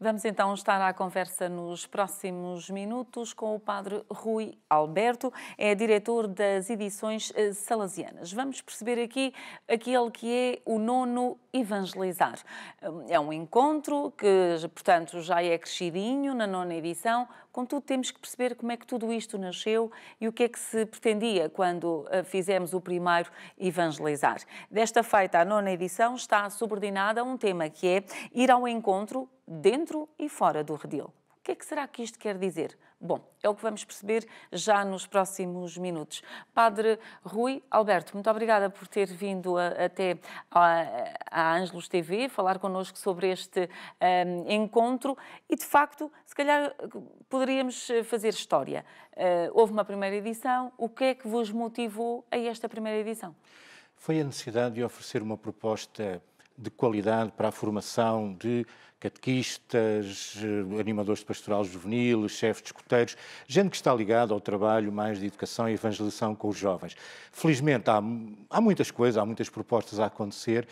Vamos então estar à conversa nos próximos minutos com o Padre Rui Alberto, é diretor das edições salesianas. Vamos perceber aqui aquele que é o nono Evangelizar. É um encontro que, portanto, já é crescidinho na nona edição, contudo temos que perceber como é que tudo isto nasceu e o que é que se pretendia quando fizemos o primeiro Evangelizar. Desta feita, a nona edição está subordinada a um tema que é ir ao encontro dentro e fora do redil. O que é que será que isto quer dizer? Bom, é o que vamos perceber já nos próximos minutos. Padre Rui Alberto, muito obrigada por ter vindo até à Ângelos TV falar connosco sobre este encontro e, de facto, se calhar poderíamos fazer história. Houve uma primeira edição, o que é que vos motivou a esta primeira edição? Foi a necessidade de oferecer uma proposta de qualidade para a formação de catequistas, animadores de pastoral juvenil, chefes de escoteiros, gente que está ligada ao trabalho mais de educação e evangelização com os jovens. Felizmente há muitas coisas, há muitas propostas a acontecer,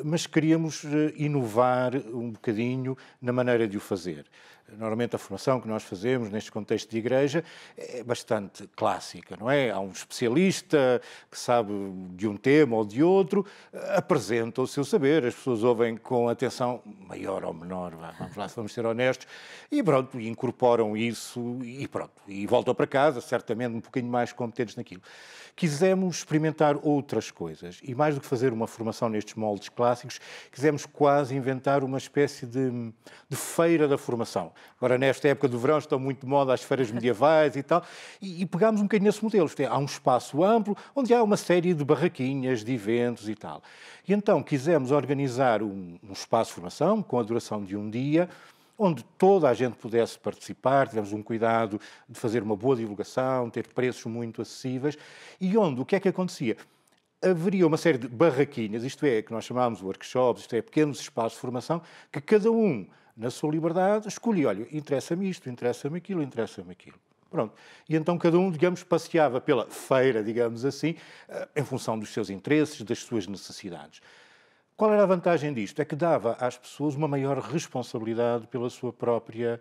mas queríamos inovar um bocadinho na maneira de o fazer. Normalmente a formação que nós fazemos neste contexto de igreja é bastante clássica, não é? Há um especialista que sabe de um tema ou de outro, apresenta o seu saber, as pessoas ouvem com atenção maior ou menor, vamos lá, vamos ser honestos, e pronto, incorporam isso e pronto, e voltam para casa, certamente um bocadinho mais competentes naquilo. Quisemos experimentar outras coisas e mais do que fazer uma formação nestes moldes clássicos, quisemos quase inventar uma espécie de feira da formação. Agora, nesta época do verão, estão muito de moda as feiras medievais e tal, e pegámos um bocadinho nesse modelo. Há um espaço amplo, onde há uma série de barraquinhas, de eventos e tal. E então quisemos organizar um espaço de formação, com a duração de um dia, onde toda a gente pudesse participar, tivemos um cuidado de fazer uma boa divulgação, ter preços muito acessíveis, e onde o que é que acontecia? Haveria uma série de barraquinhas, isto é, que nós chamamos de workshops, isto é, pequenos espaços de formação, que cada um, na sua liberdade, escolhia, olha, interessa-me isto, interessa-me aquilo, interessa-me aquilo. Pronto. E então cada um, digamos, passeava pela feira, digamos assim, em função dos seus interesses, das suas necessidades. Qual era a vantagem disto? É que dava às pessoas uma maior responsabilidade pela sua própria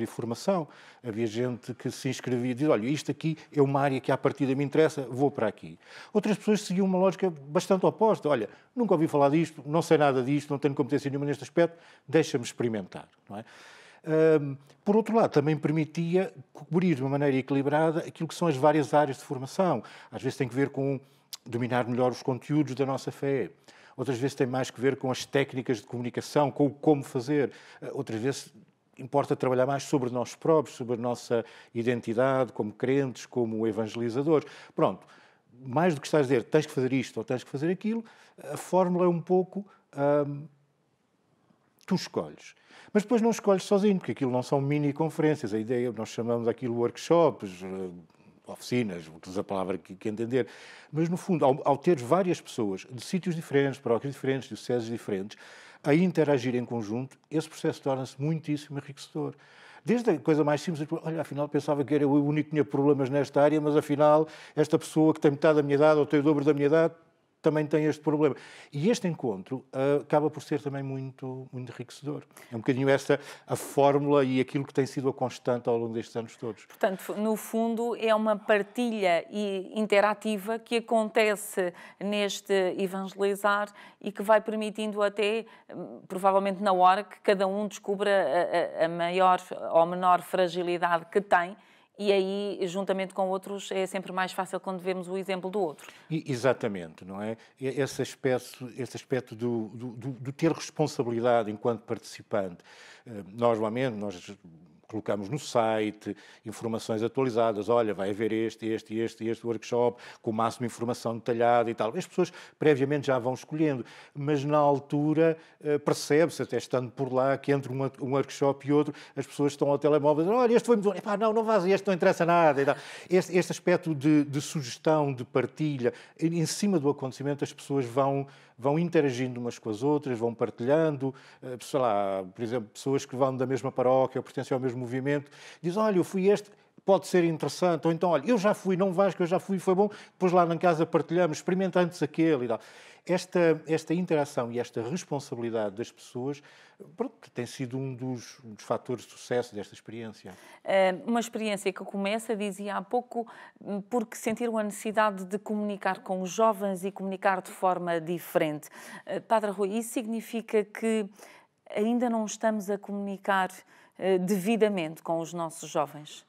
formação. Havia gente que se inscrevia e dizia, olha, isto aqui é uma área que à partida me interessa, vou para aqui. Outras pessoas seguiam uma lógica bastante oposta. Olha, nunca ouvi falar disto, não sei nada disto, não tenho competência nenhuma neste aspecto, deixa-me experimentar. Não é? Por outro lado, também permitia cobrir de uma maneira equilibrada aquilo que são as várias áreas de formação. Às vezes tem que ver com dominar melhor os conteúdos da nossa fé. Outras vezes tem mais que ver com as técnicas de comunicação, com o como fazer. Outras vezes importa trabalhar mais sobre nós próprios, sobre a nossa identidade como crentes, como evangelizadores. Pronto, mais do que estás a dizer, tens que fazer isto ou tens que fazer aquilo, a fórmula é um pouco... tu escolhes. Mas depois não escolhes sozinho, porque aquilo não são mini-conferências. A ideia, nós chamamos aquilo workshops, oficinas, usa a palavra que entender, mas no fundo, ao ter várias pessoas de sítios diferentes, paróquias diferentes, dioceses diferentes, a interagir em conjunto, esse processo torna-se muitíssimo enriquecedor. Desde a coisa mais simples, olha, afinal pensava que era eu o único que tinha problemas nesta área, mas afinal esta pessoa que tem metade da minha idade ou tem o dobro da minha idade, também tem este problema. E este encontro acaba por ser também muito, muito enriquecedor. É um bocadinho essa a fórmula e aquilo que tem sido a constante ao longo destes anos todos. Portanto, no fundo, é uma partilha interativa que acontece neste evangelizar e que vai permitindo até, provavelmente na hora, que cada um descubra a maior ou menor fragilidade que tem. E aí, juntamente com outros, é sempre mais fácil quando vemos o exemplo do outro. Exatamente, não é? Esse aspecto do ter responsabilidade enquanto participante. Normalmente, nós colocamos no site informações atualizadas, olha, vai haver este workshop, com o máximo de informação detalhada e tal. As pessoas previamente já vão escolhendo, mas na altura percebe-se, até estando por lá, que entre um workshop e outro, as pessoas estão ao telemóvel e dizem, olha, este foi muito bom, não vás, este não interessa nada. E tal. Este aspecto de sugestão, de partilha, em cima do acontecimento, as pessoas vão interagindo umas com as outras, vão partilhando, sei lá, por exemplo, pessoas que vão da mesma paróquia ou pertencem ao mesmo movimento, dizem, olha, eu fui este, pode ser interessante, ou então, olha, eu já fui, não vais, que eu já fui, foi bom, depois lá na casa partilhamos, experimenta antes aquele e tal. Esta interação e esta responsabilidade das pessoas, pronto, tem sido um dos fatores de sucesso desta experiência. Uma experiência que começa, dizia há pouco, porque sentiram a necessidade de comunicar com os jovens e comunicar de forma diferente. Padre Rui, isso significa que ainda não estamos a comunicar devidamente com os nossos jovens?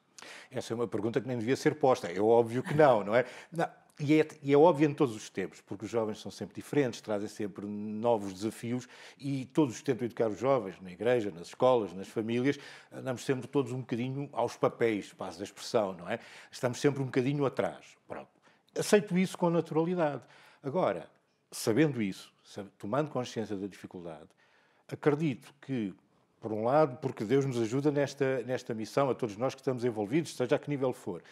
Essa é uma pergunta que nem devia ser posta. É óbvio que não, não é? Não. E é óbvio em todos os tempos, porque os jovens são sempre diferentes, trazem sempre novos desafios e todos tentam educar os jovens, na igreja, nas escolas, nas famílias, andamos sempre todos um bocadinho aos papéis, passa da expressão, não é? Estamos sempre um bocadinho atrás. Pronto. Aceito isso com naturalidade. Agora, sabendo isso, tomando consciência da dificuldade, acredito que, por um lado, porque Deus nos ajuda nesta missão, a todos nós que estamos envolvidos, seja a que nível for,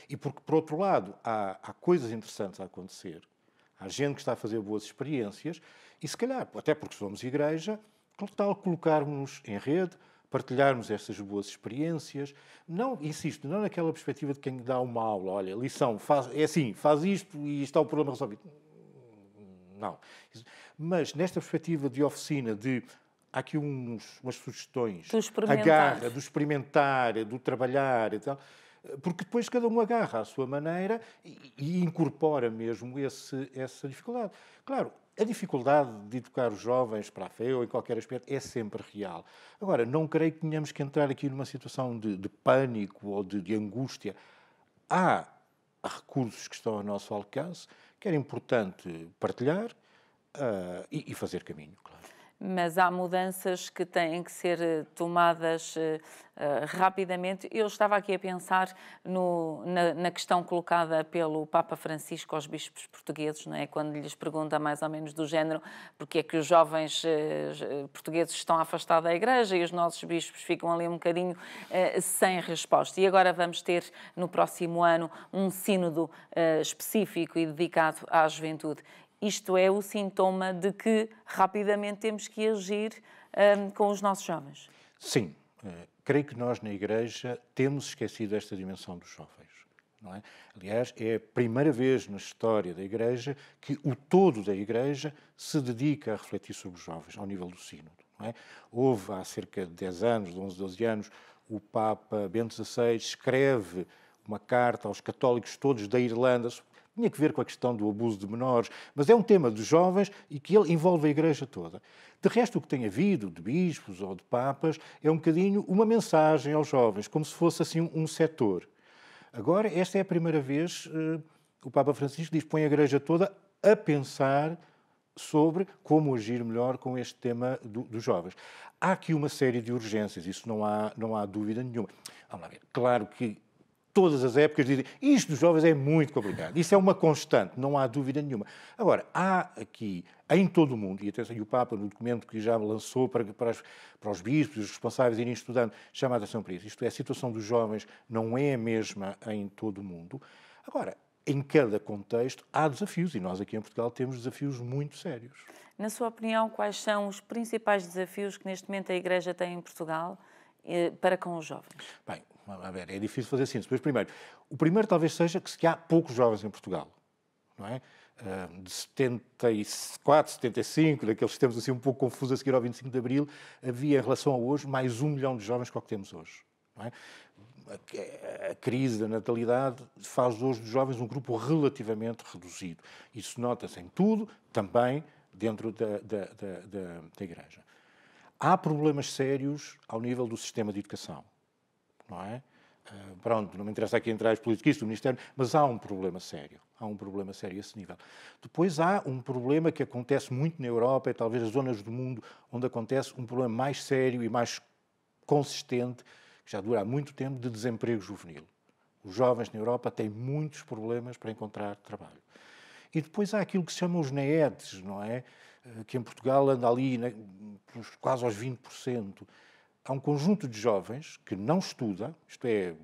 e porque, por outro lado, há coisas interessantes a acontecer, há gente que está a fazer boas experiências, e se calhar, até porque somos igreja, tal colocarmos em rede, partilharmos estas boas experiências, não, insisto, não naquela perspectiva de quem dá uma aula, olha, lição, é assim, faz isto e está o problema resolvido. Não. Mas nesta perspectiva de oficina, há aqui umas sugestões, a garra, do experimentar, do trabalhar e tal, porque depois cada um agarra à sua maneira e incorpora mesmo essa dificuldade. Claro, a dificuldade de educar os jovens para a fé ou em qualquer aspecto é sempre real. Agora, não creio que tenhamos que entrar aqui numa situação de pânico ou de angústia. Há recursos que estão ao nosso alcance, que era importante partilhar e fazer caminho, claro. Mas há mudanças que têm que ser tomadas rapidamente. Eu estava aqui a pensar na questão colocada pelo Papa Francisco aos bispos portugueses, não é? Quando lhes pergunta mais ou menos do género porque é que os jovens portugueses estão afastados da Igreja e os nossos bispos ficam ali um bocadinho sem resposta. E agora vamos ter no próximo ano um sínodo específico e dedicado à juventude. Isto é o sintoma de que rapidamente temos que agir com os nossos jovens. Sim, creio que nós na Igreja temos esquecido esta dimensão dos jovens, não é? Aliás, é a primeira vez na história da Igreja que o todo da Igreja se dedica a refletir sobre os jovens, ao nível do sínodo, não é? Houve há cerca de 10 anos, de 11, 12 anos, o Papa Bento XVI escreve uma carta aos católicos todos da Irlanda. Tinha que ver com a questão do abuso de menores, mas é um tema dos jovens e que ele envolve a Igreja toda. De resto, o que tem havido, de bispos ou de papas, é um bocadinho uma mensagem aos jovens, como se fosse assim um setor. Agora, esta é a primeira vez, o Papa Francisco diz, põe a Igreja toda a pensar sobre como agir melhor com este tema dos jovens. Há aqui uma série de urgências, isso não há dúvida nenhuma. Vamos lá ver. Claro que todas as épocas dizem isto dos jovens é muito complicado. Isso é uma constante, não há dúvida nenhuma. Agora, há aqui, em todo o mundo, e atenção, e o Papa, no documento que já lançou para os bispos e os responsáveis irem estudando, chama a atenção para isso. Isto é, a situação dos jovens não é a mesma em todo o mundo. Agora, em cada contexto, há desafios, e nós aqui em Portugal temos desafios muito sérios. Na sua opinião, quais são os principais desafios que neste momento a Igreja tem em Portugal para com os jovens? Bem, a ver, é difícil fazer assim. Depois, o primeiro talvez seja que há poucos jovens em Portugal, não é? De 74, 75, daqueles tempos assim um pouco confusos a seguir ao 25 de Abril, havia em relação a hoje mais 1 milhão de jovens que é o que temos hoje, não é? A crise da natalidade faz hoje dos jovens um grupo relativamente reduzido. Isso nota-se em tudo, também dentro da Igreja. Há problemas sérios ao nível do sistema de educação, não é? Pronto, não me interessa aqui entrar os políticos do Ministério, mas há um problema sério. Há um problema sério a esse nível. Depois há um problema que acontece muito na Europa e talvez as zonas do mundo onde acontece um problema mais sério e mais consistente, que já dura há muito tempo, de desemprego juvenil. Os jovens na Europa têm muitos problemas para encontrar trabalho. E depois há aquilo que se chama os NEETs, não é? Que em Portugal anda ali quase aos 20%. Há um conjunto de jovens que não estuda, isto é,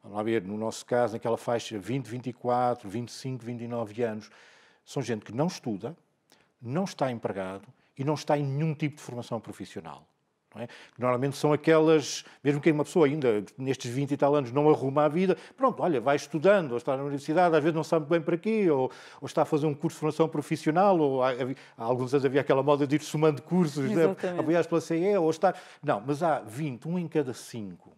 vamos lá ver, no nosso caso, naquela faixa 20, 24, 25, 29 anos, são gente que não estuda, não está empregado e não está em nenhum tipo de formação profissional. não é? Normalmente são aquelas, mesmo que uma pessoa ainda nestes 20 e tal anos não arruma a vida, pronto, olha, vai estudando, ou está na universidade, às vezes não sabe bem para quê, ou está a fazer um curso de formação profissional, ou há alguns anos havia aquela moda de ir somando cursos, né, apoiados pela CE, ou está... Não, mas há 20, um em cada 5.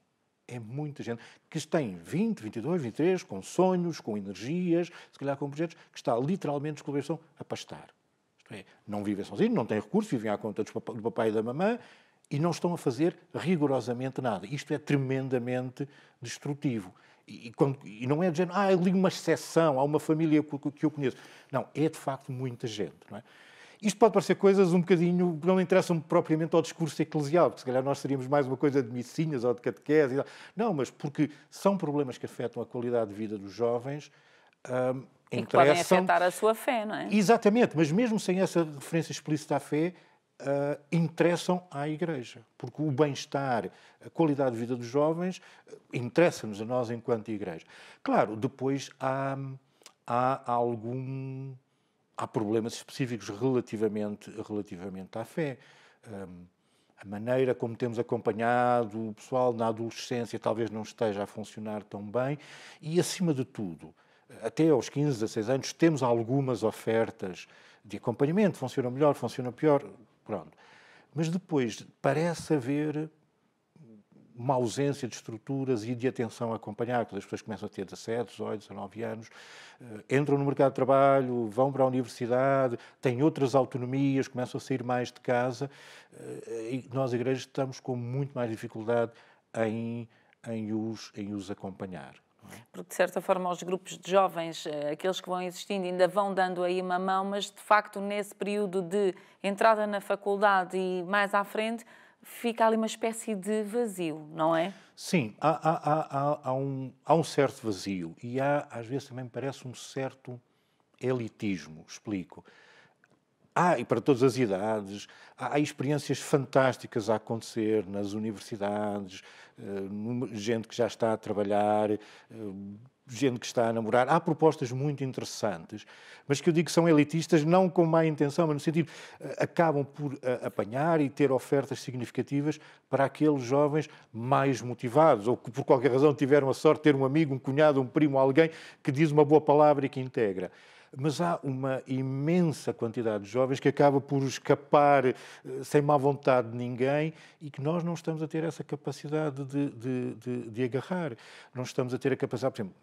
É muita gente que tem 20, 22, 23, com sonhos, com energias, se calhar com projetos, que está literalmente, desculpa a expressão, a pastar. Isto é, não vivem sozinhos, não têm recursos, vivem à conta do papai e da mamã, e não estão a fazer rigorosamente nada. Isto é tremendamente destrutivo. E não é de género, ali uma exceção, há uma família que eu conheço. Não, é de facto muita gente. Não é? Isto pode parecer coisas um bocadinho que não interessam propriamente ao discurso eclesial, porque se calhar nós seríamos mais uma coisa de missinhas ou de catequese. Não, mas porque são problemas que afetam a qualidade de vida dos jovens. E que podem afetar a sua fé, não é? Exatamente, mas mesmo sem essa referência explícita à fé, interessam à Igreja, porque o bem-estar, a qualidade de vida dos jovens interessa-nos a nós enquanto Igreja. Claro, depois há problemas específicos relativamente à fé. A maneira como temos acompanhado o pessoal na adolescência talvez não esteja a funcionar tão bem e, acima de tudo, até aos 15, 16 anos, temos algumas ofertas de acompanhamento, funciona melhor, funciona pior, pronto. Mas depois parece haver uma ausência de estruturas e de atenção a acompanhar, quando as pessoas começam a ter 17, 18, 19 anos, entram no mercado de trabalho, vão para a universidade, têm outras autonomias, começam a sair mais de casa, e nós, igrejas, estamos com muito mais dificuldade em os acompanhar. Porque, de certa forma, os grupos de jovens, aqueles que vão existindo, ainda vão dando aí uma mão, mas, de facto, nesse período de entrada na faculdade e mais à frente, fica ali uma espécie de vazio, não é? Sim, há um certo vazio e às vezes também me parece um certo elitismo, explico. E para todas as idades, há experiências fantásticas a acontecer nas universidades, gente que já está a trabalhar, gente que está a namorar. Há propostas muito interessantes, mas que eu digo que são elitistas, não com má intenção, mas no sentido, acabam por apanhar e ter ofertas significativas para aqueles jovens mais motivados, ou que por qualquer razão tiveram a sorte de ter um amigo, um cunhado, um primo, alguém que diz uma boa palavra e que integra. Mas há uma imensa quantidade de jovens que acaba por escapar sem má vontade de ninguém e que nós não estamos a ter essa capacidade de agarrar. Não estamos a ter a capacidade, por exemplo,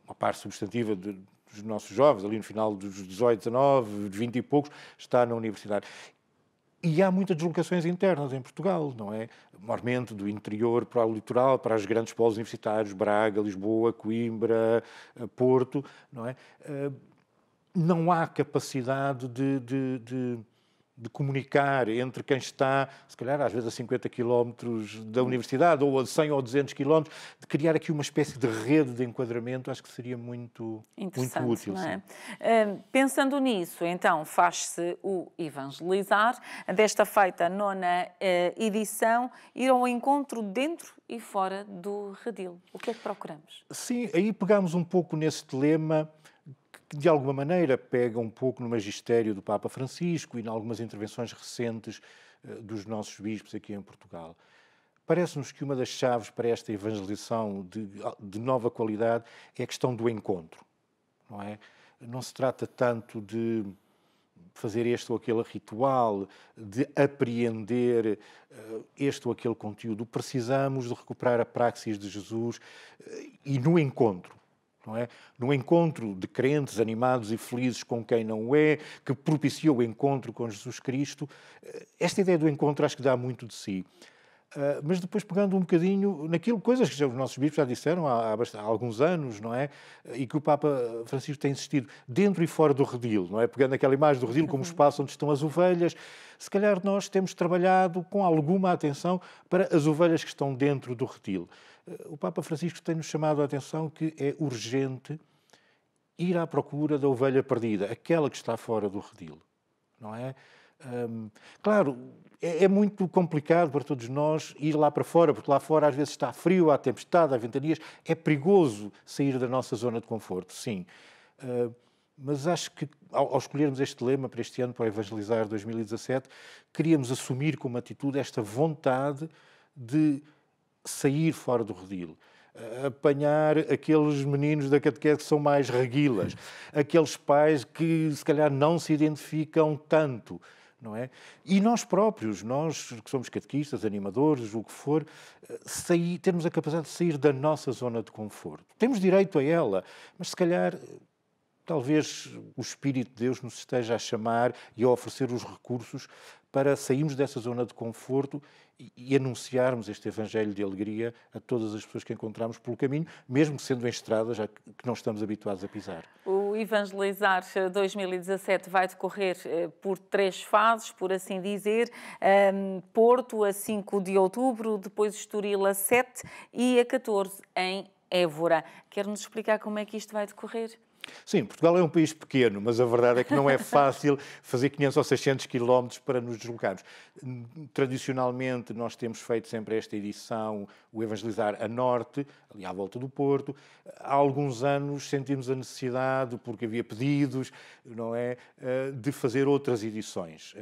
uma parte substantiva dos nossos jovens, ali no final dos 18, 19, 20 e poucos, está na universidade. E há muitas deslocações internas em Portugal, não é? Maiormente do interior para o litoral, para os grandes polos universitários, Braga, Lisboa, Coimbra, Porto, não é? Não há capacidade de comunicar entre quem está, se calhar, às vezes a 50 quilómetros da universidade, ou a 100 ou 200 quilómetros, de criar aqui uma espécie de rede de enquadramento, acho que seria muito útil. Não é? Pensando nisso, então, faz-se o evangelizar. Desta feita, a 9ª edição, ir ao encontro dentro e fora do redil. O que é que procuramos? Sim, aí pegamos um pouco nesse dilema que de alguma maneira pega um pouco no magistério do Papa Francisco e em algumas intervenções recentes dos nossos bispos aqui em Portugal. Parece-nos que uma das chaves para esta evangelização de nova qualidade é a questão do encontro, não é? Não se trata tanto de fazer este ou aquele ritual, de apreender este ou aquele conteúdo. Precisamos de recuperar a praxis de Jesus e no encontro. Não é? No encontro de crentes animados e felizes com quem não é, que propiciou o encontro com Jesus Cristo. Esta ideia do encontro acho que dá muito de si. Mas depois pegando um bocadinho naquilo, coisas que os nossos bispos já disseram há alguns anos, não é? E que o Papa Francisco tem insistido, dentro e fora do redil, não é? Pegando aquela imagem do redil como espaço onde estão as ovelhas, se calhar nós temos trabalhado com alguma atenção para as ovelhas que estão dentro do redil. O Papa Francisco tem-nos chamado a atenção que é urgente ir à procura da ovelha perdida, aquela que está fora do redil, não é? Claro, é muito complicado para todos nós ir lá para fora, porque lá fora às vezes está frio, há tempestade, há ventanias, é perigoso sair da nossa zona de conforto, sim. mas acho que ao escolhermos este lema para este ano, para o Evangelizar 2017, queríamos assumir como atitude esta vontade de sair fora do redil, apanhar aqueles meninos da catequese que são mais reguilas, aqueles pais que se calhar não se identificam tanto, não é? E nós próprios, nós que somos catequistas, animadores, o que for, termos a capacidade de sair da nossa zona de conforto. Temos direito a ela, mas se calhar talvez o Espírito de Deus nos esteja a chamar e a oferecer os recursos para sairmos dessa zona de conforto e anunciarmos este Evangelho de alegria a todas as pessoas que encontramos pelo caminho, mesmo sendo em estradas que não estamos habituados a pisar. O Evangelizar 2017 vai decorrer por 3 fases, por assim dizer. Porto a 5 de outubro, depois Estoril a 7 e a 14 em Évora. Quer-nos explicar como é que isto vai decorrer? Sim, Portugal é um país pequeno, mas a verdade é que não é fácil fazer 500 ou 600 quilómetros para nos deslocarmos. Tradicionalmente, nós temos feito sempre esta edição, o Evangelizar a Norte, ali à volta do Porto. Há alguns anos sentimos a necessidade, porque havia pedidos, não é, de fazer outras edições.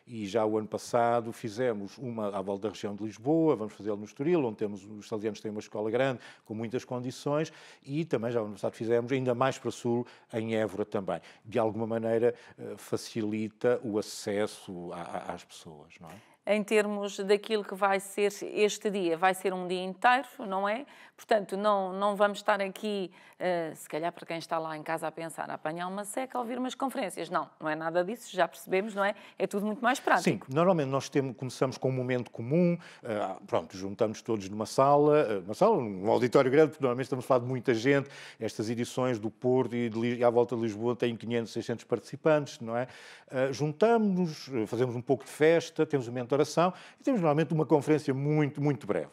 E já o ano passado fizemos uma à volta da região de Lisboa, vamos fazê-lo no Estoril, onde os salesianos têm uma escola grande, com muitas condições, e também já o ano passado fizemos ainda mais para o Sul, em Évora também. De alguma maneira facilita o acesso às pessoas, não é? Em termos daquilo que vai ser este dia, vai ser um dia inteiro, não é? Portanto, não vamos estar aqui, se calhar para quem está lá em casa a pensar, a apanhar uma seca, a ouvir umas conferências. Não é nada disso, já percebemos, não é? É tudo muito mais prático. Sim, normalmente nós começamos com um momento comum, juntamos todos num auditório grande, porque normalmente estamos a falar de muita gente. Estas edições do Porto e à volta de Lisboa têm 500, 600 participantes, não é? Juntamos-nos, fazemos um pouco de festa, temos uma oração e temos normalmente uma conferência muito breve,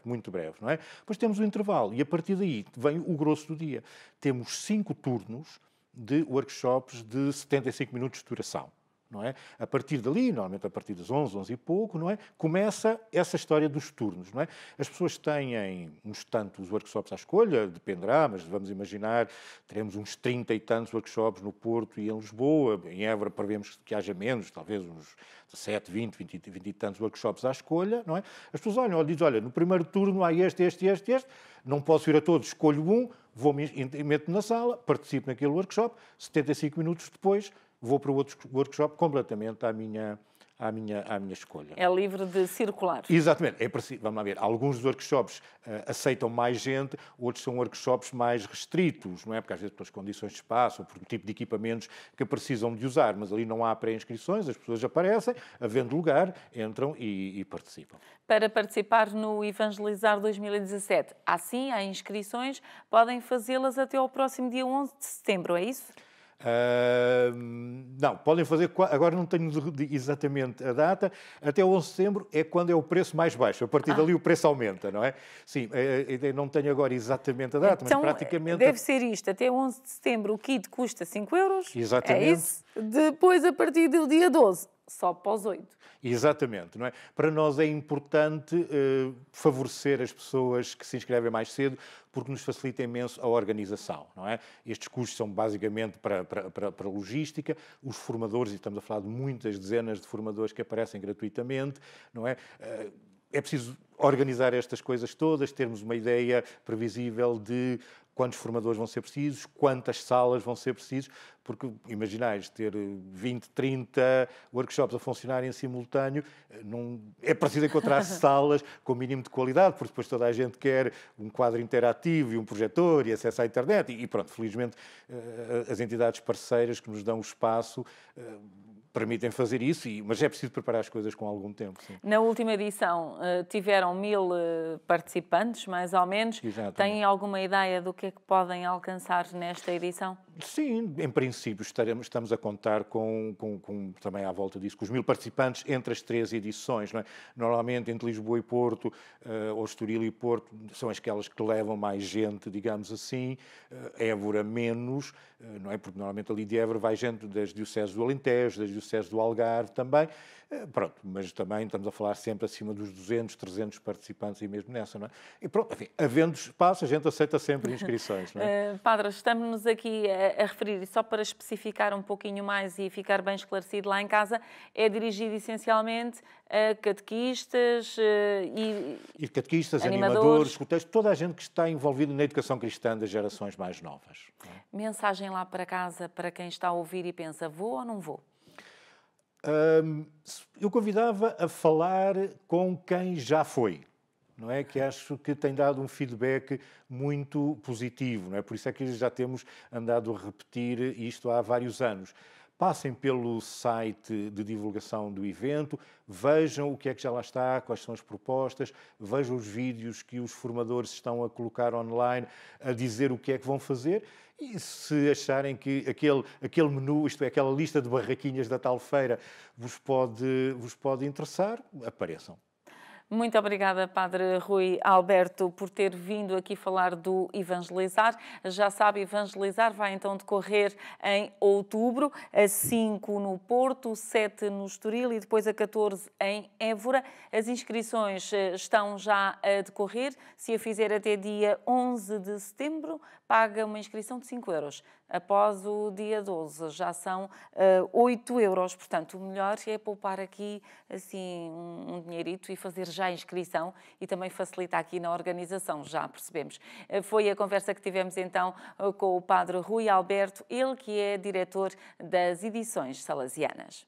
não é? Depois temos o intervalo e a partir daí vem o grosso do dia. Temos 5 turnos de workshops de 75 minutos de duração. Não é? A partir dali, normalmente a partir das 11 e pouco, não é? Começa essa história dos turnos. Não é? As pessoas têm uns tantos workshops à escolha, dependerá, mas vamos imaginar, teremos uns 30 e tantos workshops no Porto e em Lisboa. Em Évora prevemos que haja menos, talvez uns 17, 20 e tantos workshops à escolha. Não é? As pessoas dizem, no primeiro turno há este, não posso ir a todos, escolho um, meto-me na sala, participo naquele workshop, 75 minutos depois vou para outro workshop completamente à minha escolha. É livre de circular. Exatamente. Vamos lá ver. Alguns dos workshops aceitam mais gente, outros são workshops mais restritos, não é? Porque às vezes pelas condições de espaço ou por tipo de equipamentos que precisam de usar, mas ali não há pré-inscrições, as pessoas aparecem, havendo lugar, entram e participam. Para participar no Evangelizar 2017, há inscrições, podem fazê-las até ao próximo dia 11 de setembro, é isso? Não, podem fazer, agora não tenho exatamente a data, até o 11 de setembro é quando é o preço mais baixo, a partir dali o preço aumenta, não é? Sim, não tenho agora exatamente a data, então, mas praticamente... deve ser isto, até 11 de setembro o kit custa 5 euros, exatamente. É isso? Depois, a partir do dia 12, só para os 8. Exatamente, não é? Para nós é importante favorecer as pessoas que se inscrevem mais cedo, porque nos facilita imenso a organização, não é? Estes custos são basicamente para logística, os formadores, e estamos a falar de muitas dezenas de formadores que aparecem gratuitamente, não é? É preciso organizar estas coisas todas, termos uma ideia previsível de quantos formadores vão ser precisos, quantas salas vão ser precisos, porque imaginais ter 20, 30 workshops a funcionar em simultâneo, não, é preciso encontrar salas com o mínimo de qualidade, porque depois toda a gente quer um quadro interativo e um projetor e acesso à internet, e pronto, felizmente as entidades parceiras que nos dão o espaço permitem fazer isso, mas é preciso preparar as coisas com algum tempo. Sim. Na última edição tiveram 1000 participantes, mais ou menos. Exatamente. Têm alguma ideia do que é que podem alcançar nesta edição? Sim, em princípio estamos a contar com também à volta disso, com os 1000 participantes entre as 3 edições. Não é? Normalmente entre Lisboa e Porto, ou Estoril e Porto, são aquelas que levam mais gente, digamos assim, Évora menos, não é? Porque normalmente ali de Évora vai gente das dioceses do Alentejo, das dioceses do Algarve também, pronto, mas também estamos a falar sempre acima dos 200, 300 participantes e mesmo nessa, não é? E pronto, enfim, havendo espaço, a gente aceita sempre inscrições. inscrições, não é? Padre, estamos-nos aqui a referir, e só para especificar um pouquinho mais e ficar bem esclarecido lá em casa, é dirigido essencialmente a catequistas E catequistas, animadores, escuteiros, toda a gente que está envolvida na educação cristã das gerações mais novas. Não é? Mensagem lá para casa para quem está a ouvir e pensa, vou ou não vou? Eu convidava a falar com quem já foi, não é? Que acho que tem dado um feedback muito positivo, não é? Por isso é que já temos andado a repetir isto há vários anos. Passem pelo site de divulgação do evento, vejam o que é que já lá está, quais são as propostas, vejam os vídeos que os formadores estão a colocar online, a dizer o que é que vão fazer. E se acharem que aquele menu, isto é, aquela lista de barraquinhas da tal feira, vos pode interessar, apareçam. Muito obrigada, Padre Rui Alberto, por ter vindo aqui falar do Evangelizar. Já sabe, Evangelizar vai então decorrer em outubro, a 5 no Porto, 7 no Estoril e depois a 14 em Évora. As inscrições estão já a decorrer. Se a fizer até dia 11 de setembro, paga uma inscrição de 5 euros. Após o dia 12 já são 8 euros. Portanto, o melhor é poupar aqui assim um dinheirito e fazer já a inscrição e também facilita aqui na organização, já percebemos. Foi a conversa que tivemos então com o Padre Rui Alberto, ele que é diretor das Edições Salesianas.